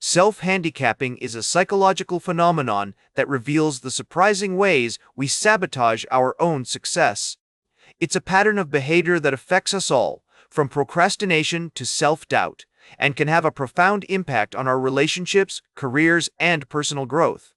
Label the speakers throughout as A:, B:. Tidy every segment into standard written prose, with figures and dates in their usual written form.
A: Self-handicapping is a psychological phenomenon that reveals the surprising ways we sabotage our own success. It's a pattern of behavior that affects us all, from procrastination to self-doubt, and can have a profound impact on our relationships, careers, and personal growth.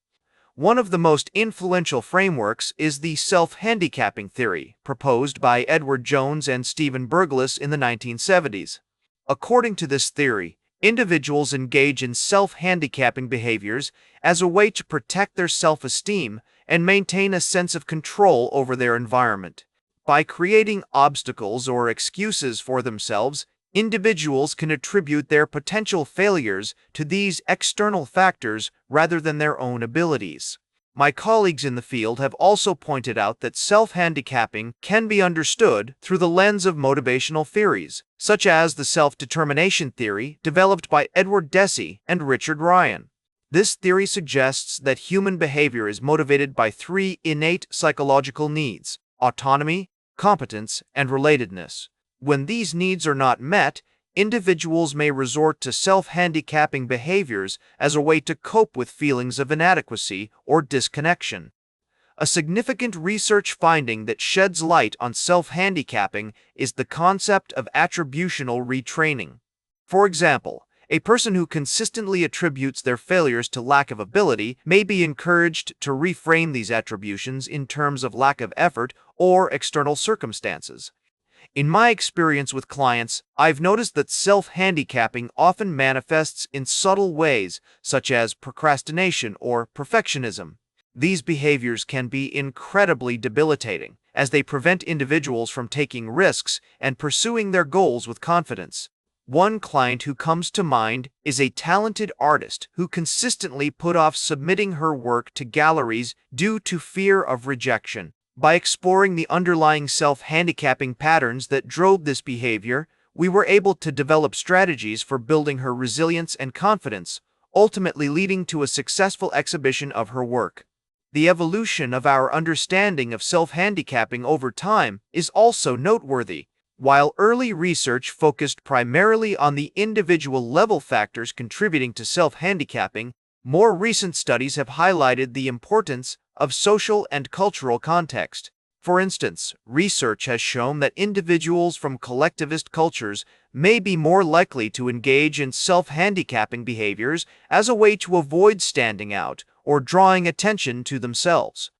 A: One of the most influential frameworks is the self-handicapping theory, proposed by Edward Jones and Stephen Berglas in the 1970s. According to this theory, individuals engage in self-handicapping behaviors as a way to protect their self-esteem and maintain a sense of control over their environment. By creating obstacles or excuses for themselves, individuals can attribute their potential failures to these external factors rather than their own abilities. My colleagues in the field have also pointed out that self-handicapping can be understood through the lens of motivational theories, such as the self-determination theory developed by Edward Deci and Richard Ryan. This theory suggests that human behavior is motivated by three innate psychological needs: autonomy, competence, and relatedness. When these needs are not met, individuals may resort to self-handicapping behaviors as a way to cope with feelings of inadequacy or disconnection. A significant research finding that sheds light on self-handicapping is the concept of attributional retraining. For example, a person who consistently attributes their failures to lack of ability may be encouraged to reframe these attributions in terms of lack of effort or external circumstances. In my experience with clients, I've noticed that self-handicapping often manifests in subtle ways, such as procrastination or perfectionism. These behaviors can be incredibly debilitating, as they prevent individuals from taking risks and pursuing their goals with confidence. One client who comes to mind is a talented artist who consistently put off submitting her work to galleries due to fear of rejection. By exploring the underlying self-handicapping patterns that drove this behavior, we were able to develop strategies for building her resilience and confidence, ultimately leading to a successful exhibition of her work. The evolution of our understanding of self-handicapping over time is also noteworthy. While early research focused primarily on the individual level factors contributing to self-handicapping, more recent studies have highlighted the importance of social and cultural context. For instance, research has shown that individuals from collectivist cultures may be more likely to engage in self-handicapping behaviors as a way to avoid standing out or drawing attention to themselves.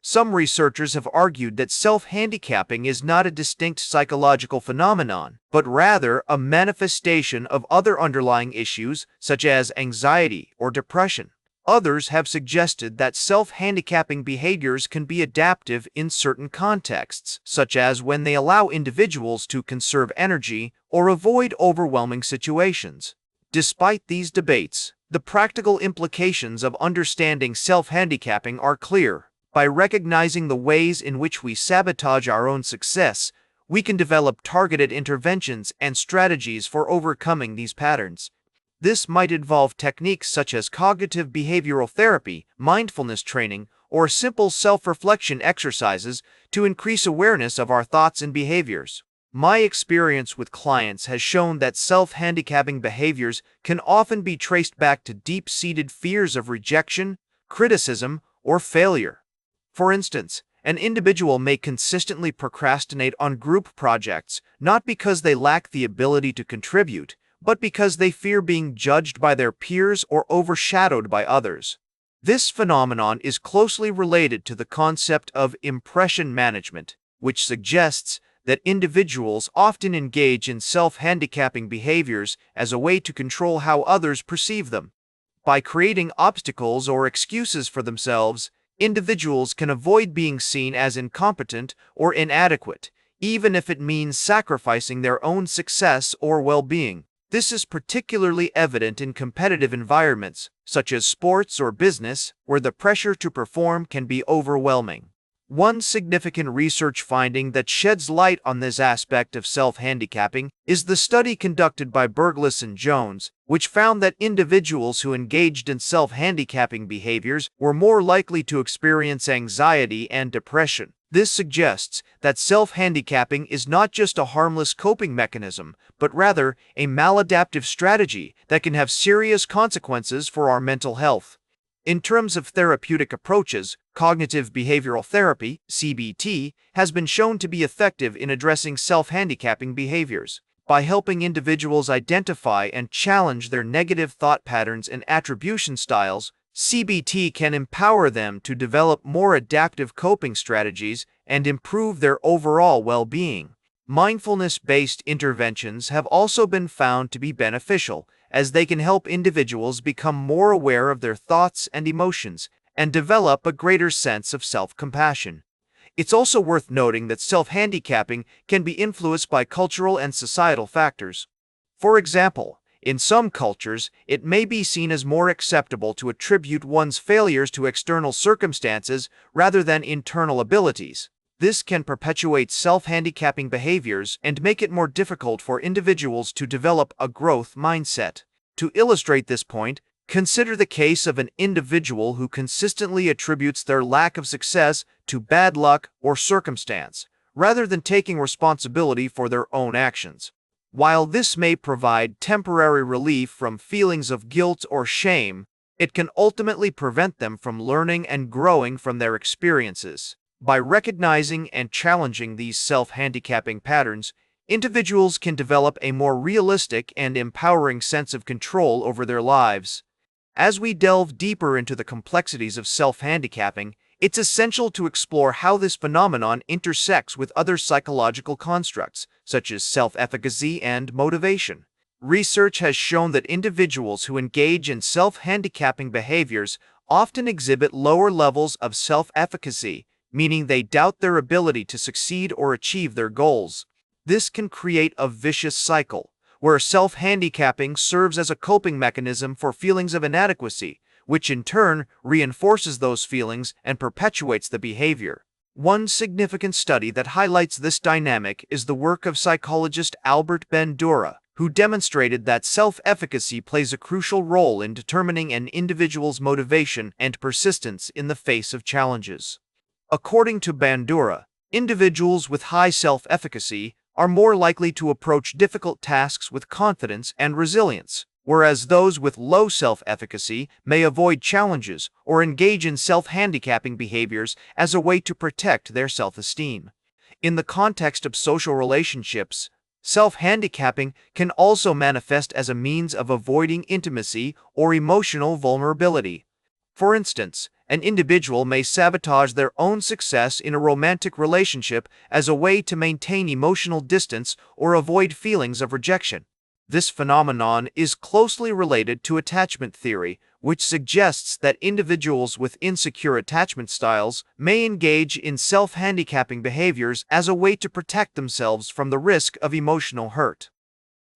A: Some researchers have argued that self-handicapping is not a distinct psychological phenomenon, but rather a manifestation of other underlying issues such as anxiety or depression. Others have suggested that self-handicapping behaviors can be adaptive in certain contexts, such as when they allow individuals to conserve energy or avoid overwhelming situations. Despite these debates, the practical implications of understanding self-handicapping are clear. By recognizing the ways in which we sabotage our own success, we can develop targeted interventions and strategies for overcoming these patterns. This might involve techniques such as cognitive behavioral therapy, mindfulness training, or simple self-reflection exercises to increase awareness of our thoughts and behaviors. My experience with clients has shown that self-handicapping behaviors can often be traced back to deep-seated fears of rejection, criticism, or failure. For instance, an individual may consistently procrastinate on group projects not because they lack the ability to contribute, but because they fear being judged by their peers or overshadowed by others. This phenomenon is closely related to the concept of impression management, which suggests that individuals often engage in self-handicapping behaviors as a way to control how others perceive them. By creating obstacles or excuses for themselves, individuals can avoid being seen as incompetent or inadequate, even if it means sacrificing their own success or well-being. This is particularly evident in competitive environments, such as sports or business, where the pressure to perform can be overwhelming. One significant research finding that sheds light on this aspect of self-handicapping is the study conducted by Berglas and Jones, which found that individuals who engaged in self-handicapping behaviors were more likely to experience anxiety and depression. This suggests that self-handicapping is not just a harmless coping mechanism, but rather a maladaptive strategy that can have serious consequences for our mental health. In terms of therapeutic approaches, cognitive behavioral therapy, CBT, has been shown to be effective in addressing self-handicapping behaviors. By helping individuals identify and challenge their negative thought patterns and attribution styles, CBT can empower them to develop more adaptive coping strategies and improve their overall well-being. Mindfulness-based interventions have also been found to be beneficial, as they can help individuals become more aware of their thoughts and emotions and develop a greater sense of self-compassion. It's also worth noting that self-handicapping can be influenced by cultural and societal factors. For example, in some cultures, it may be seen as more acceptable to attribute one's failures to external circumstances rather than internal abilities. This can perpetuate self-handicapping behaviors and make it more difficult for individuals to develop a growth mindset. To illustrate this point, consider the case of an individual who consistently attributes their lack of success to bad luck or circumstance, rather than taking responsibility for their own actions. While this may provide temporary relief from feelings of guilt or shame, it can ultimately prevent them from learning and growing from their experiences. By recognizing and challenging these self-handicapping patterns, individuals can develop a more realistic and empowering sense of control over their lives. As we delve deeper into the complexities of self-handicapping, it's essential to explore how this phenomenon intersects with other psychological constructs, such as self-efficacy and motivation. Research has shown that individuals who engage in self-handicapping behaviors often exhibit lower levels of self-efficacy, meaning they doubt their ability to succeed or achieve their goals. This can create a vicious cycle, where self-handicapping serves as a coping mechanism for feelings of inadequacy, which in turn reinforces those feelings and perpetuates the behavior. One significant study that highlights this dynamic is the work of psychologist Albert Bandura, who demonstrated that self-efficacy plays a crucial role in determining an individual's motivation and persistence in the face of challenges. According to Bandura, individuals with high self-efficacy are more likely to approach difficult tasks with confidence and resilience, whereas those with low self-efficacy may avoid challenges or engage in self-handicapping behaviors as a way to protect their self-esteem. In the context of social relationships, self-handicapping can also manifest as a means of avoiding intimacy or emotional vulnerability. For instance, an individual may sabotage their own success in a romantic relationship as a way to maintain emotional distance or avoid feelings of rejection. This phenomenon is closely related to attachment theory, which suggests that individuals with insecure attachment styles may engage in self-handicapping behaviors as a way to protect themselves from the risk of emotional hurt.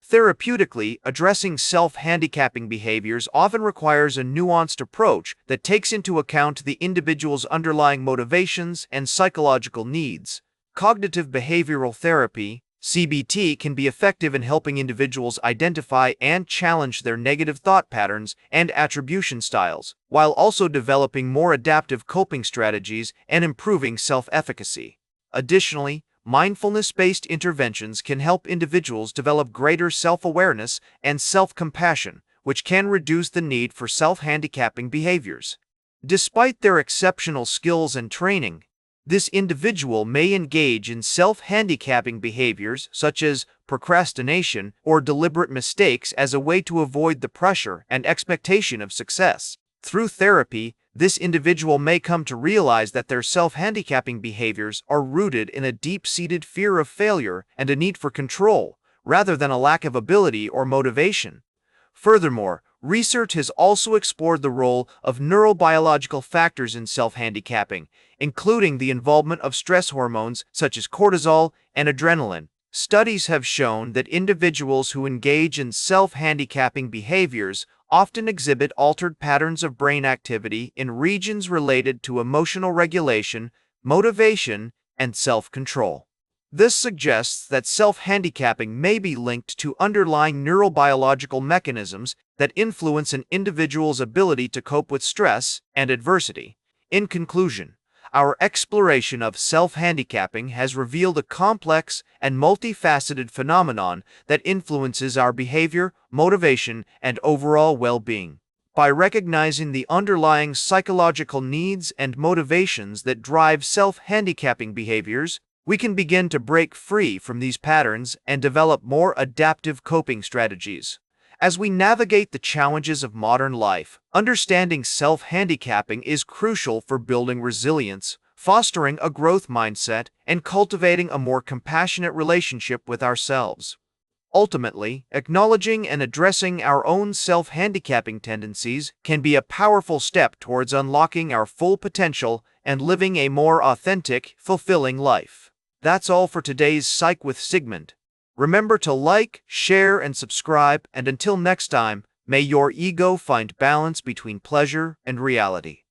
A: Therapeutically, addressing self-handicapping behaviors often requires a nuanced approach that takes into account the individual's underlying motivations and psychological needs. Cognitive behavioral therapy, CBT, can be effective in helping individuals identify and challenge their negative thought patterns and attribution styles, while also developing more adaptive coping strategies and improving self-efficacy. Additionally, mindfulness-based interventions can help individuals develop greater self-awareness and self-compassion, which can reduce the need for self-handicapping behaviors. Despite their exceptional skills and training, this individual may engage in self-handicapping behaviors such as procrastination or deliberate mistakes as a way to avoid the pressure and expectation of success. Through therapy, this individual may come to realize that their self-handicapping behaviors are rooted in a deep-seated fear of failure and a need for control, rather than a lack of ability or motivation. Furthermore, research has also explored the role of neurobiological factors in self-handicapping, including the involvement of stress hormones such as cortisol and adrenaline. Studies have shown that individuals who engage in self-handicapping behaviors often exhibit altered patterns of brain activity in regions related to emotional regulation, motivation, and self-control. This suggests that self-handicapping may be linked to underlying neurobiological mechanisms that influence an individual's ability to cope with stress and adversity. In conclusion, Our exploration of self-handicapping has revealed a complex and multifaceted phenomenon that influences our behavior, motivation, and overall well-being. By recognizing the underlying psychological needs and motivations that drive self-handicapping behaviors, we can begin to break free from these patterns and develop more adaptive coping strategies. As we navigate the challenges of modern life, understanding self-handicapping is crucial for building resilience, fostering a growth mindset, and cultivating a more compassionate relationship with ourselves. Ultimately, acknowledging and addressing our own self-handicapping tendencies can be a powerful step towards unlocking our full potential and living a more authentic, fulfilling life. That's all for today's Psych with Sigmund. Remember to like, share, and subscribe, and until next time, may your ego find balance between pleasure and reality.